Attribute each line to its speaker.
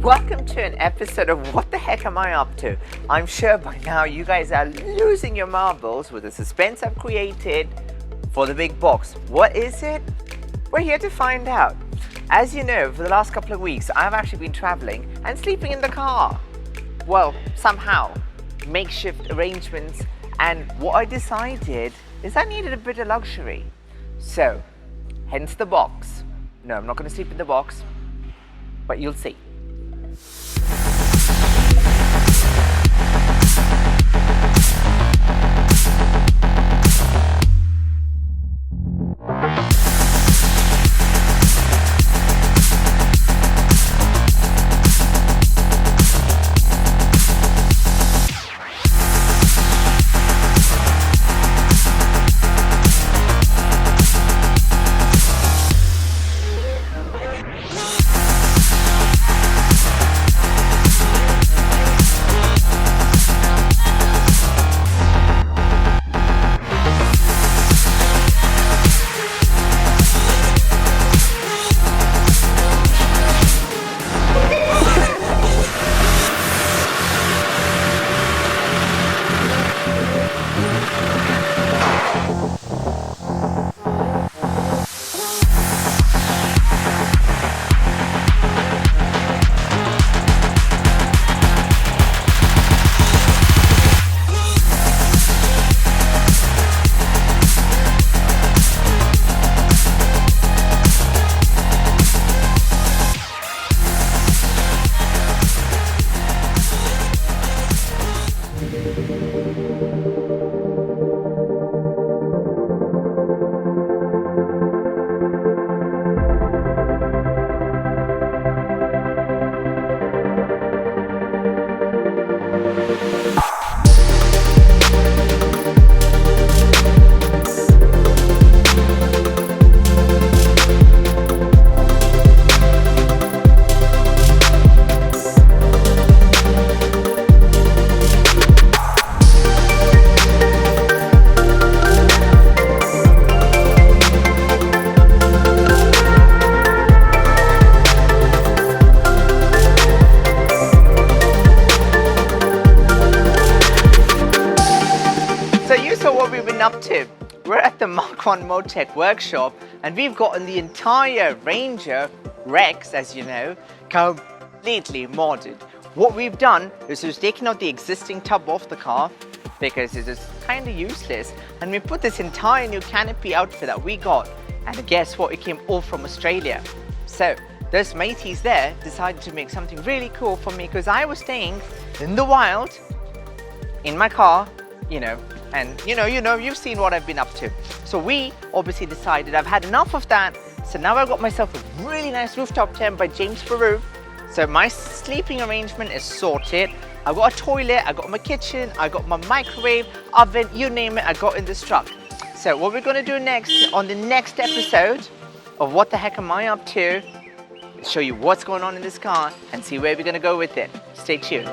Speaker 1: Welcome to an episode of What the Heck Am I Up To? I'm sure by now you guys are losing your marbles with the suspense I've created for the big box. What is it? We're here to find out. As you know, for the last couple of weeks, I've actually been traveling and sleeping in the car. Well, somehow, makeshift arrangements, and what I decided is I needed a bit of luxury. So, hence the box. No, I'm not going to sleep in the box, but you'll see. Up to. We're at the Mark 1 Motec workshop and we've gotten the entire Ranger Rex, as you know, completely modded. What we've done is we've taken out the existing tub off the car because it is kind of useless, and we put this entire new canopy outfit that we got, and guess what, it came all from Australia. So those mateys there decided to make something really cool for me because I was staying in the wild in my car, and you've seen what I've been up to. So we obviously decided I've had enough of that. So now I've got myself a really nice rooftop tent by James Peru. So my sleeping arrangement is sorted. I've got a toilet, I got my kitchen, I got my microwave, oven, you name it, I got in this truck. So what we're gonna do next on the next episode of What the Heck Am I Up To is show you what's going on in this car and see where we're gonna go with it. Stay tuned.